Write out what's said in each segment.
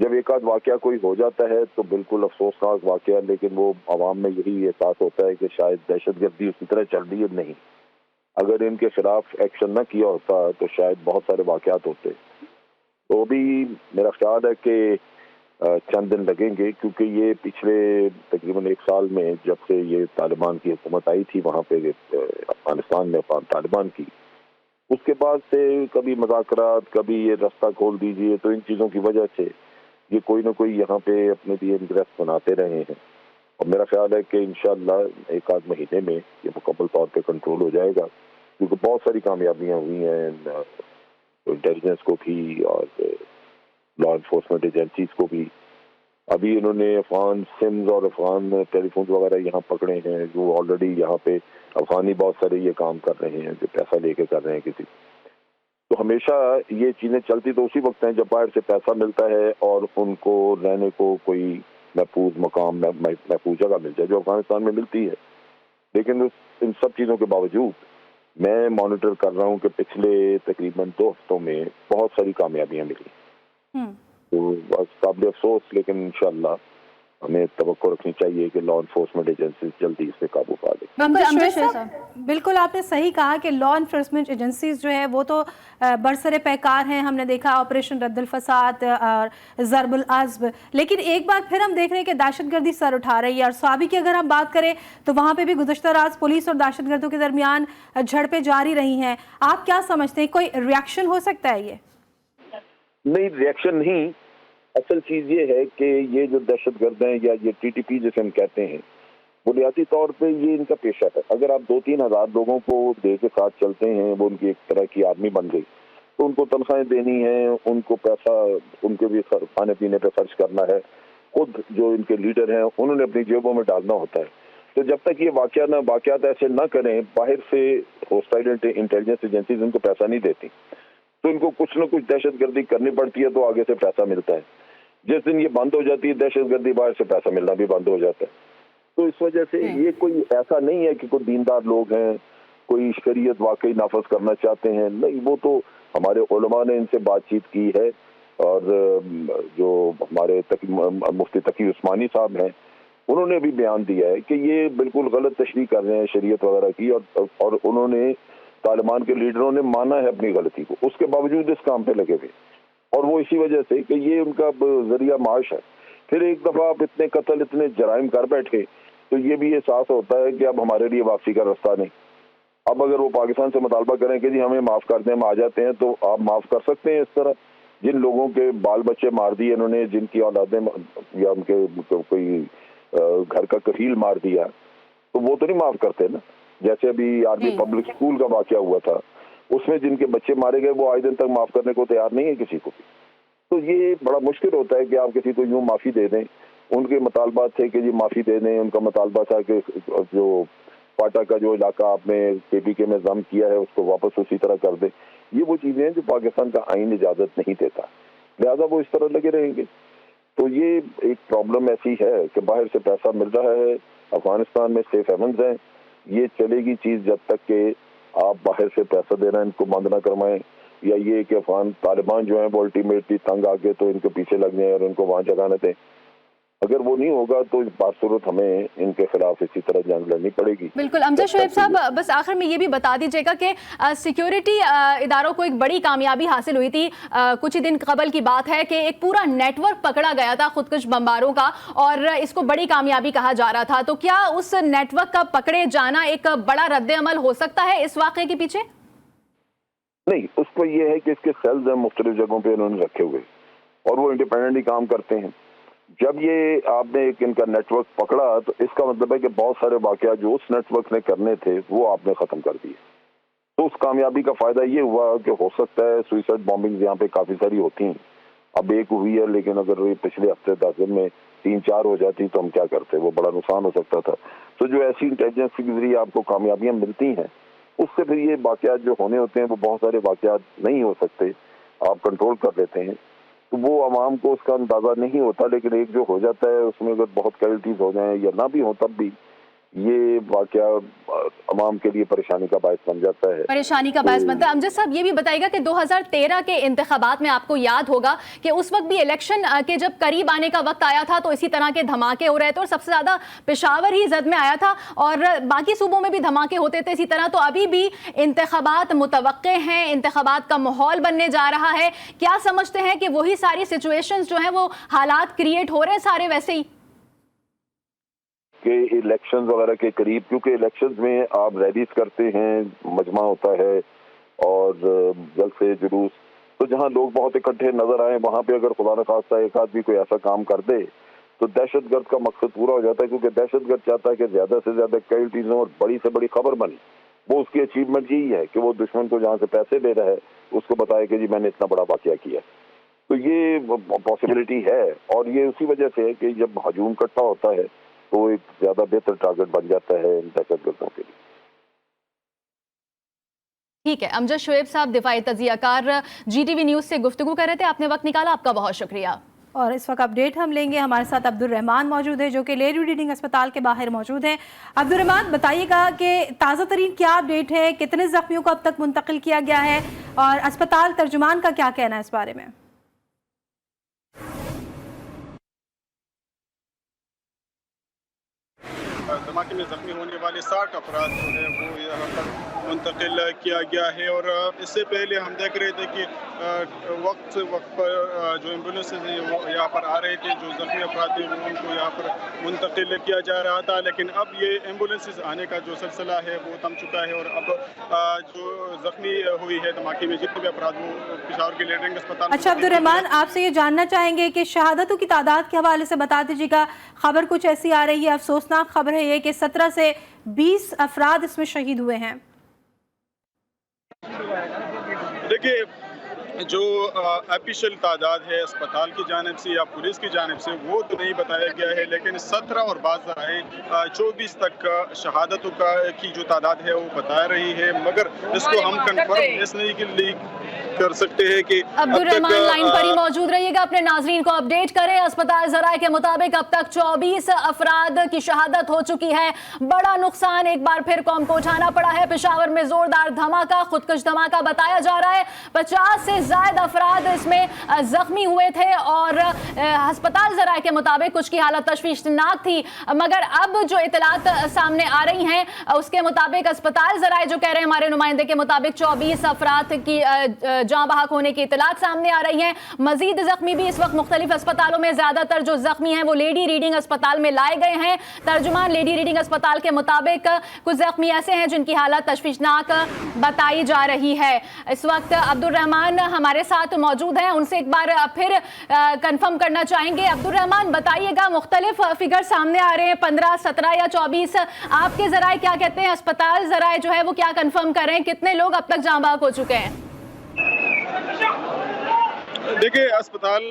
جب ایک آدھ واقعہ کوئی ہو جاتا ہے تو بالکل افسوسناک واقعہ، لیکن وہ عوام میں یہی احساس ہوتا ہے کہ شاید دہشت گردی اسی طرح چل رہی ہے. نہیں، اگر ان کے خلاف ایکشن نہ کیا ہوتا تو شاید بہت سارے واقعات ہوتے. تو بھی میرا خیال ہے کہ چند دن لگیں گے، کیونکہ یہ پچھلے تقریباً 1 سال میں جب سے یہ طالبان کی حکومت آئی تھی وہاں پہ افغانستان میں طالبان کی، اس کے بعد سے کبھی مذاکرات، کبھی یہ رستہ کھول دیجیے، تو ان چیزوں کی وجہ سے یہ کوئی نہ کوئی یہاں پہ اپنے لیے انٹرسٹ بناتے رہے ہیں. اور میرا خیال ہے کہ انشاءاللہ 1 آدھ مہینے میں یہ مکمل طور پہ کنٹرول ہو جائے گا، کیونکہ بہت ساری کامیابیاں ہوئی ہیں انٹیلیجنس کو بھی اور لا انفورسمنٹ ایجنسیز کو بھی. ابھی انہوں نے افغان سمز اور افغان ٹیلی فونز وغیرہ یہاں پکڑے ہیں، جو آلریڈی یہاں پہ افغانی بہت سارے یہ کام کر رہے ہیں جو پیسہ لے کے کر رہے ہیں کسی. تو ہمیشہ یہ چیزیں چلتی تو اسی وقت ہیں جب باہر سے پیسہ ملتا ہے اور ان کو رہنے کو کوئی محفوظ مقام، محفوظ جگہ مل جائے، جو افغانستان میں ملتی ہے. لیکن ان سب چیزوں کے باوجود میں مانیٹر کر رہا ہوں کہ پچھلے تقریباً 2 ہفتوں میں بہت ساری کامیابیاں ملی. تو بس قابل افسوس، لیکن انشاءاللہ ہمیں توقع رکھنی چاہیے کہ لا انفورسمنٹ ایجنسیز جلدی اس پہ قابو پا لیں. بالکل آپ نے صحیح کہا کہ لا انفورسمنٹ ایجنسیز جو ہے وہ تو برسر پیکار ہیں. ہم نے دیکھا آپریشن رد الفساد اور ضرب العزب، لیکن ایک بار پھر ہم دیکھ رہے ہیں کہ دہشت گردی سر اٹھا رہی ہے. اور سوابی کی اگر ہم بات کریں تو وہاں پہ بھی گزشتہ رات پولیس اور دہشت گردوں کے درمیان جھڑپیں جاری رہی ہیں. آپ کیا سمجھتے ہیں، کوئی ریاکشن ہو سکتا ہے؟ یہ نہیں، ریاکشن نہیں. اصل چیز یہ ہے کہ یہ جو دہشت گرد ہیں یا یہ ٹی ٹی پی جسے ہم کہتے ہیں، بنیادی طور پہ یہ ان کا پیشہ ہے. اگر آپ 2-3 ہزار لوگوں کو دے کے ساتھ چلتے ہیں، وہ ان کی ایک طرح کی آرمی بن گئی، تو ان کو تنخواہیں دینی ہیں، ان کو پیسہ ان کے بھی کھانے پینے پہ خرچ کرنا ہے. خود جو ان کے لیڈر ہیں انہوں نے اپنی جیبوں میں ڈالنا ہوتا ہے. تو جب تک یہ واقعات ایسے نہ کریں، باہر سے ہوسٹائل انٹیلیجنس ایجنسیز ان کو پیسہ نہیں دیتی، تو ان کو کچھ نہ کچھ دہشت گردی کرنی پڑتی ہے، تو آگے سے پیسہ ملتا ہے. جس دن یہ بند ہو جاتی ہے دہشت گردی، باہر سے پیسہ ملنا بھی بند ہو جاتا ہے. تو اس وجہ سے یہ کوئی ایسا نہیں ہے کہ کوئی دیندار لوگ ہیں، کوئی شریعت واقعی نافذ کرنا چاہتے ہیں. نہیں، وہ تو ہمارے علماء نے ان سے بات چیت کی ہے، اور جو ہمارے مفتی تقی عثمانی صاحب ہیں انہوں نے بھی بیان دیا ہے کہ یہ بالکل غلط تشریح کر رہے ہیں شریعت وغیرہ کی، اور انہوں نے طالبان کے لیڈروں نے مانا ہے اپنی غلطی کو، اس کے باوجود اس کام پہ لگے ہوئے. اور وہ اسی وجہ سے کہ یہ ان کا ذریعہ معاش ہے. پھر ایک دفعہ آپ اتنے قتل، اتنے جرائم کر بیٹھے تو یہ بھی احساس ہوتا ہے کہ اب ہمارے لیے واپسی کا رستہ نہیں. اب اگر وہ پاکستان سے مطالبہ کریں کہ جی ہمیں معاف کر دیں، ہم آ جاتے ہیں، تو آپ معاف کر سکتے ہیں اس طرح؟ جن لوگوں کے بال بچے مار دیے انہوں نے، جن کی اولادیں یا ان کے کوئی گھر کا کفیل مار دیا، تو وہ تو نہیں معاف کرتے نا. جیسے ابھی آرمی پبلک اسکول کا واقعہ ہوا تھا، اس میں جن کے بچے مارے گئے وہ آج دن تک معاف کرنے کو تیار نہیں ہے کسی کو بھی. تو یہ بڑا مشکل ہوتا ہے کہ آپ کسی کو یوں معافی دے دیں. ان کے مطالبات تھے کہ جی معافی دے دیں، ان کا مطالبہ تھا کہ جو پاٹا کا جو علاقہ آپ نے کے پی کے میں ضم کیا ہے اس کو واپس اسی طرح کر دیں. یہ وہ چیزیں ہیں جو پاکستان کا آئین اجازت نہیں دیتا، لہذا وہ اس طرح لگے رہیں گے. تو یہ ایک پرابلم ایسی ہے کہ باہر سے پیسہ مل رہا ہے، افغانستان میں سیف ہیونز ہیں. یہ چلے گی چیز جب تک کہ آپ باہر سے پیسہ دینا ان کو بند نہ کروائیں، یا یہ کہ افغان طالبان جو ہیں وہ الٹیمیٹلی تنگ آ کے تو ان کے پیچھے لگ جائیں اور ان کو وہاں جگہ نہ دیں. اگر وہ نہیں ہوگا تو بات صورت ہمیں ان کے خلاف اسی طرح جنگ لڑنی پڑے گی. بالکل. امجد شعیب صاحب، بس آخر میں یہ بھی بتا دیجیے گا کہ سیکیورٹی اداروں کو ایک بڑی کامیابی حاصل ہوئی تھی. کچھ ہی دن قبل کی بات ہے کہ ایک پورا نیٹ ورک پکڑا گیا تھا خودکش بمباروں کا، اور اس کو بڑی کامیابی کہا جا رہا تھا. تو کیا اس نیٹ ورک کا پکڑے جانا ایک بڑا رد عمل ہو سکتا ہے اس واقعے کے پیچھے؟ نہیں، اس کو یہ ہے کہ اس کے سیلز ہیں مختلف جگہوں پہ انہوں نے رکھے ہوئے، اور وہ انڈیپینڈنٹلی کام کرتے ہیں. جب یہ آپ نے ایک ان کا نیٹ ورک پکڑا تو اس کا مطلب ہے کہ بہت سارے واقعات جو اس نیٹ ورک نے کرنے تھے وہ آپ نے ختم کر دیے. تو اس کامیابی کا فائدہ یہ ہوا کہ ہو سکتا ہے سوئسائڈ بامبنگ یہاں پہ کافی ساری ہوتی ہیں، اب ایک ہوئی ہے، لیکن اگر پچھلے ہفتے 10 دن میں 3-4 ہو جاتی تو ہم کیا کرتے، وہ بڑا نقصان ہو سکتا تھا. تو جو ایسی انٹیلیجنس کے ذریعے آپ کو کامیابیاں ملتی ہیں، اس سے پھر یہ واقعات جو ہونے ہوتے ہیں وہ بہت سارے واقعات نہیں ہو سکتے، آپ کنٹرول کر لیتے ہیں. تو وہ عوام کو اس کا اندازہ نہیں ہوتا، لیکن ایک جو ہو جاتا ہے اس میں اگر بہت کیجویلٹیز ہو جائیں یا نہ بھی ہو تب بھی ये वाकया अवाम के लिए परेशानी का बायस बन जाता है, परेशानी का बायस बनता है। अमजद साहब ये भी बताइएगा कि 2013 के इंतखाबात में आपको याद होगा कि उस वक्त भी इलेक्शन के जब करीब आने का वक्त आया था तो इसी तरह के धमाके हो रहे थे और सबसे ज्यादा पेशावर ही जद में आया था और बाकी सूबों में भी धमाके होते थे इसी तरह। तो अभी भी इंतखाबात मुतवक्के हैं, इंतखाबात का माहौल बनने जा रहा है, क्या समझते हैं कि वही सारी सिचुएशंस जो है वो हालात क्रिएट हो रहे हैं सारे वैसे ही कि इलेक्शंस वगैरह के करीब, क्योंकि इलेक्शंस में आप रैलीज करते हैं, मजमा होता है और जल्द से जुलूस, तो जहां लोग बहुत इकट्ठे नजर आए वहां पे अगर खुदा न खास्ता एक आदमी कोई ऐसा काम कर दे तो दहशतगर्द का मकसद पूरा हो जाता है, क्योंकि दहशतगर्द चाहता है कि ज्यादा से ज्यादा कई चीजों और बड़ी से बड़ी खबर बने। वो उसकी अचीवमेंट यही है कि वो दुश्मन को जहाँ से पैसे दे रहा है उसको बताए कि जी मैंने इतना बड़ा वाकया किया। तो ये पॉसिबिलिटी है और ये उसी वजह से है कि जब हजूम इकट्ठा होता है तो एक ज्यादा बेहतर टारगेट बन जाता है इन दहशतगर्दों के लिए। ठीक है, अमजद शोएब साहब दिफाई तजियाकार GTV न्यूज़ से गुफ्तगू कर रहे थे, आपने वक्त निकाला, आपका बहुत शुक्रिया। और इस वक्त अपडेट हम लेंगे, हमारे साथ अब्दुल रहमान मौजूद है जो कि लेडी रीडिंग अस्पताल के बाहर मौजूद हैं। अब्दुल रहमान बताइएगा कि ताज़ा तरीन क्या अपडेट है, कितने जख्मियों को अब तक मुंतकिल किया गया है और अस्पताल तर्जुमान का क्या कहना है इस बारे में? धमाके में जख्मी होने वाले 60 अफराद जो है वो यहाँ पर मुंतकिल किया गया है और इससे पहले हम देख रहे थे कि वक्त से वक्त पर जो एम्बुलेंसेज हैं वो यहाँ पर आ रहे थे, जो जख्मी अफराद थे वो उनको यहाँ पर मुंतकिल किया जा रहा था, लेकिन अब ये एम्बुलेंसेज आने का जो सिलसिला है वो थम चुका है और अब जो जख्मी हुई है धमाके में जितने भी अफराद वो पेशावर के लेडी अस्पताल। अच्छा अब्दुल रहमान, आपसे ये जानना चाहेंगे कि शहादतों की तादाद के हवाले से बता दीजिएगा। खबर कुछ ऐसी आ रही है, अफसोसनाक खबर है ये कि 17 से 20 अफराद इसमें शहीद हुए हैं। देखिए जो ऑफिशियल तादाद है अस्पताल की जानिब से या पुलिस की जानिब से वो तो नहीं बताया गया है, लेकिन 17 और बाज़ ज़राए 24 तक शहादतों की जो तादाद है वो बता रही है, मगर इसको हम कंफर्म इसलिए कर सकते हैं कि अब्दुल रहमान लाइन पर ही मौजूद रहिएगा, अपने नाजरीन को अपडेट करें। अस्पताल ज़राए के मुताबिक अब तक 24 अफराद की शहादत हो चुकी है। बड़ा नुकसान एक बार फिर कौम को उठाना पड़ा है। पेशावर में जोरदार धमाका, खुदकश धमाका बताया जा रहा है। 50 से ज़ायद अफराद इसमें जख्मी हुए थे और अस्पताल ज़राए के मुताबिक कुछ की हालत तशवीशनाक थी, मगर अब जो इतलात सामने आ रही हैं उसके मुताबिक अस्पताल ज़राए जो कह रहे हैं हमारे नुमाइंदे के मुताबिक 24 अफराद की जाँ बहक होने की इतलात सामने आ रही हैं। मजीद जख्मी भी इस वक्त मुख्तलिफ अस्पतालों में, ज़्यादातर जो जख्मी हैं वो लेडी रीडिंग अस्पताल में लाए गए हैं। तर्जुमान लेडी रीडिंग अस्पताल के मुताबिक कुछ जख्मी ऐसे हैं जिनकी हालत तशवीशनाक बताई जा रही है। इस वक्त अब्दुल रहमान हमारे साथ मौजूद हैं, उनसे एक बार फिर कंफर्म करना चाहेंगे। अब्दुल रहमान बताइएगा, मुख्तलिफ फिगर सामने आ रहे हैं, 15, 17 या 24, आपके ज़राए क्या कहते हैं? अस्पताल ज़राए जो है वो क्या कंफर्म कर रहे हैं, कितने लोग अब तक जाँ बहक हो चुके हैं? देखिए अस्पताल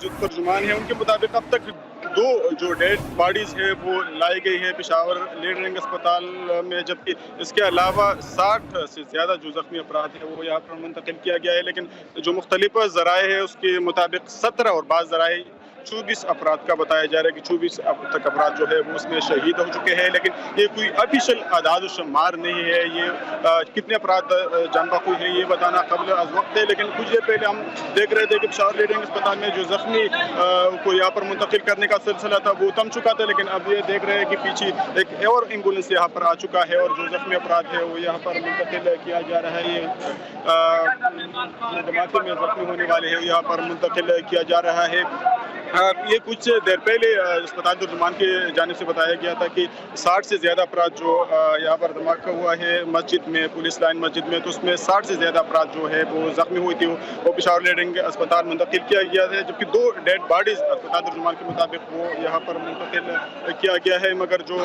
जो तर्जुमान है उनके मुताबिक अब तक 2 जो डेड बॉडीज़ है वो लाई गई है पेशावर लेडी रीडिंग अस्पताल में, जबकि इसके अलावा 60 से ज़्यादा जो जख्मी अफराद है वो यहाँ पर मुंतकिल किया गया है। लेकिन जो मुख्तलिफ ज़राए है उसके मुताबिक 17 और बाज़ ज़राए 24 अफराद का बताया जा रहा है कि 24 तक अफराद जो है वो उसमें शहीद हो चुके हैं, लेकिन ये कोई ऑफिशियल आदाद शुमार नहीं है। ये कितने अफराद जान बहक हुई है ये बताना कबल अज़ वक्त है, लेकिन कुछ देर पहले हम देख रहे थे कि पेशावर लेडी अस्पताल में जो जख्मी को यहाँ पर मुंतकिल करने का सिलसिला था वो थम चुका था, लेकिन अब ये देख रहे हैं कि पीछे एक और एम्बुलेंस यहाँ पर आ चुका है और जो जख्मी अफराद है वो यहाँ पर मुंतकिल किया जा रहा है। ये धमाके में जख्मी होने वाले हैं यहाँ पर मुंतकिल किया जा रहा है। ये कुछ देर पहले अस्पताल तर्जुमान की जानिब से बताया गया था कि 60 से ज़्यादा अफराद जो यहाँ पर धमाका हुआ है मस्जिद में, पुलिस लाइन मस्जिद में, तो उसमें 60 से ज़्यादा अफराद जो है वो ज़ख्मी हुई थी, वो पेशावर लेडी अस्पताल मुंतकिल किया गया है, जबकि 2 डेड बॉडीज़ अस्पताल तर्जुमान के मुताबिक वो यहाँ पर मुंतकिल किया गया है। मगर जो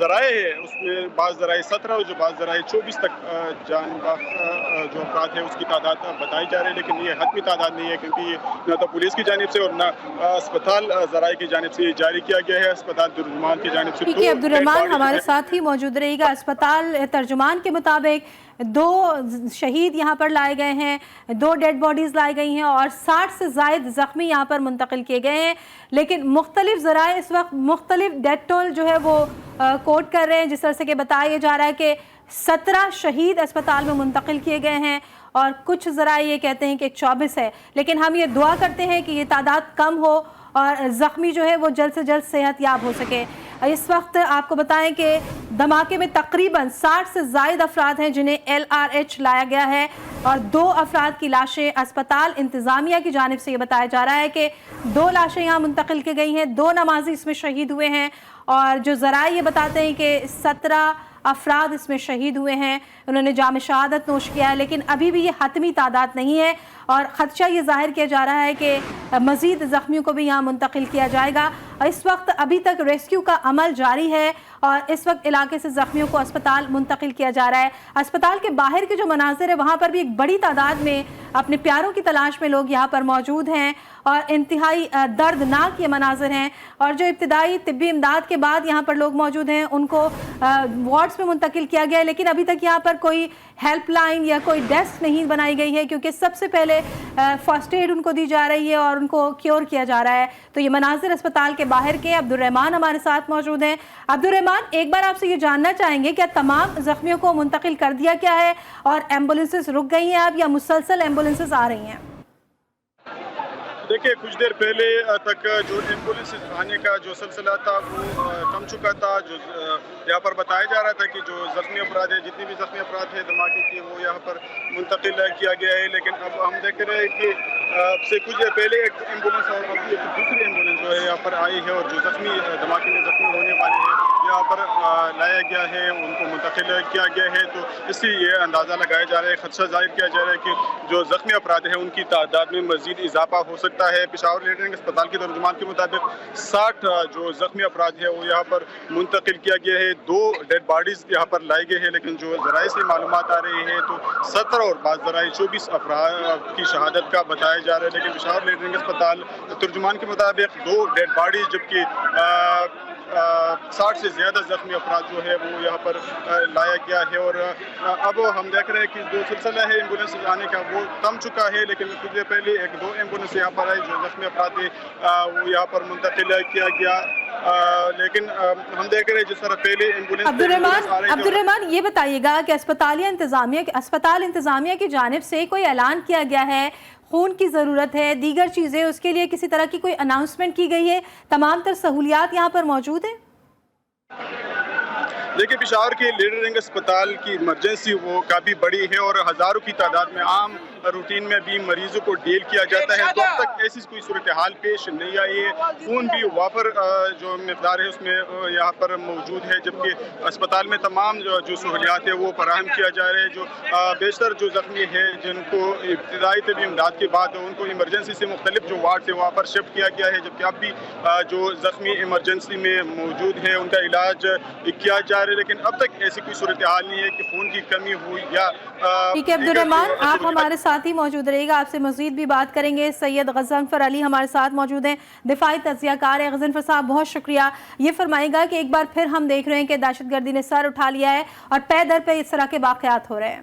ज़राए है उसमें बाज़ ज़राए 17 और जो बाज़ ज़राए 24 तक जान बहक जो अफराद है उसकी तादाद बताई जा रही है, लेकिन ये हतमी तादाद नहीं है, क्योंकि ये न तो पुलिस की जानिब से और न अस्पताल ज़राए की जानिब से जारी किया गया है। अस्पताल तर्जुमान की जानिब से ठीक है, अब्दुर्रहमान हमारे साथ ही मौजूद रहेगा। अस्पताल तर्जुमान के मुताबिक 2 शहीद यहाँ पर लाए गए हैं, 2 डेड बॉडीज़ लाई गई हैं और 60 से ज़ायद ज़ख्मी यहाँ पर मुंतकिल किए गए हैं। लेकिन मुख्तलिफ ज़राए इस वक्त मुख्तलिफ डेथ टोल जो है वो कोट कर रहे हैं, जिस तरह से कि बताया जा रहा है कि 17 शहीद अस्पताल में मुंतकिल किए गए हैं और कुछ ज़राए ये कहते हैं कि 24 है। लेकिन हम ये दुआ करते हैं कि ये तादाद कम हो और ज़ख्मी जो है वो जल्द से जल्द सेहतयाब हो सके। इस वक्त आपको बताएं कि धमाके में तकरीबन 60 से ज़ायद अफराद हैं जिन्हें LRH लाया गया है और 2 अफराद की लाशें अस्पताल इंतज़ामिया की जानिब से ये बताया जा रहा है कि 2 लाशें यहाँ मुंतकिल की गई हैं, 2 नमाजी इसमें शहीद हुए हैं और जो ज़राए ये बताते हैं कि 17 अफराद इसमें शहीद हुए हैं, उन्होंने जाम शहादत नोश किया है। लेकिन अभी भी ये हतमी तादाद नहीं है और ख़दशा ये ज़ाहिर किया जा रहा है कि मज़ीद ज़ख्मियों को भी यहाँ मुंतकिल किया जाएगा। इस वक्त अभी तक रेस्क्यू का अमल जारी है और इस वक्त इलाके से ज़ख्मियों को अस्पताल मुंतकिल किया जा रहा है। अस्पताल के बाहर के जो मनाज़िर है वहाँ पर भी एक बड़ी तादाद में अपने प्यारों की तलाश में लोग यहाँ पर मौजूद हैं और इंतहाई दर्दनाक ये मनाज़िर हैं। और जो इब्तिदाई तिब्बी इमदाद के बाद यहाँ पर लोग मौजूद हैं उनको वार्ड्स में मुंतकिल किया गया है, लेकिन अभी तक यहाँ पर कोई हेल्पलाइन या कोई डेस्क नहीं बनाई गई है क्योंकि सबसे पहले फर्स्ट एड उनको दी जा रही है और उनको क्योर किया जा रहा है। तो ये मनाज़िर अस्पताल के बाहर के। अब्दुर्रहमान हमारे साथ मौजूद हैं। अब्दुर्रहमान, एक बार आपसे ये जानना चाहेंगे क्या तमाम ज़ख्मियों को मुंतकिल कर दिया गया है और एम्बुलेंसेस रुक गई हैं अब या मुसलसल एम्बुलेंसेस आ रही हैं? देखिए, कुछ देर पहले तक जो एम्बुलेंस आने का जो सिलसिला था वो थम चुका था। जो यहाँ पर बताया जा रहा था कि जो ज़ख्मी अफराद है, जितने भी ज़ख्मी अफराद थे धमाके के, वो यहाँ पर मुंतकिल किया गया है। लेकिन अब हम देख रहे हैं कि अब से कुछ देर पहले एक एम्बुलेंस और अभी एक दूसरी एम्बुलेंस जो है यहाँ पर आई है और जो ज़ख्मी धमाके में ज़ख्मी होने वाले हैं यहाँ पर लाया गया है, उनको मुंतकिल किया गया है। तो इससे ये अंदाज़ा लगाया जा रहा है, खदशा जाहिर किया जा रहा है कि जो ज़ख्मी अफराद हैं उनकी तादाद में मज़ीद इजाफा हो सकता है। पेशावर लीडरिंग अस्पताल के तर्जुमान के मुताबिक 60 जो ज़ख्मी अफराद है वो यहाँ पर मुंतकिल किया गया है। 2 डेड बॉडीज़ यहाँ पर लाई गए हैं, लेकिन जो ज़राए से मालूमात आ रही है तो 17 और बाद ज़राए 24 अफराद की शहादत का बताया जा रहा है। लेकिन पेशावर लीडरिंग अस्पताल तर्जुमान के मुताबिक 2 डेड बॉडीज़ जबकि 60 से ज़्यादा ज़ख्मी अफराद जो है वो यहाँ पर लाया गया है। और अब हम देख रहे हैं कि जो सिलसिला है एम्बुलेंस आने का वो थम चुका है, लेकिन कुछ देर पहले 1-2 एम्बुलेंस यहाँ पर आई, जो ज़ख्मी अफराद थे वो यहाँ पर मुंतकिल किया गया। लेकिन हम देख रहे हैं जिस तरह पहले एम्बुलेंस। अब्दुर्रहमान, ये बताइएगा कि अस्पताल इंतज़ामिया की जानिब से कोई ऐलान किया गया है, खून की ज़रूरत है, दीगर चीज़ें, उसके लिए किसी तरह की कोई अनाउंसमेंट की गई है? तमाम तर सहूलियात यहाँ पर मौजूद हैं? देखिए, पेशावर के लीडरिंग अस्पताल की इमरजेंसी वो काफ़ी बड़ी है और हज़ारों की तादाद में आम रूटीन में भी मरीजों को डील किया जाता है। तो अब तक ऐसी कोई सूरत हाल पेश नहीं आई है। खून भी वाफर जो मिक़दार है उसमें यहाँ पर मौजूद है, जबकि अस्पताल में तमाम जो सहूलियात है वो फराहम किया जा रहा है। जो बेशतर जो ज़ख्मी है जिनको इब्तिदाई तबी इमदाद के बाद उनको इमरजेंसी से मुख्तलिफ जो वार्ड है वहाँ पर शिफ्ट किया गया है, जबकि अब भी जो ज़ख्मी इमरजेंसी में मौजूद है उनका इलाज किया जा रहा है। लेकिन अब तक ऐसी कोई सूरत हाल नहीं है कि खून की कमी हुई या। ठीक है अब्दुर्रहमान, आप हमारे साथ ही मौजूद रहेगा, आपसे मज़ीद भी बात करेंगे। सैयद गज़नफ़र अली हमारे साथ मौजूद हैं, दिफाई तज़कियाकार है। गज़नफ़र साहब, बहुत शुक्रिया। ये फरमाएगा कि एक बार फिर हम देख रहे हैं कि दहशतगर्दी ने सर उठा लिया है और पै दर पे इस तरह के वाक़यात हो रहे हैं।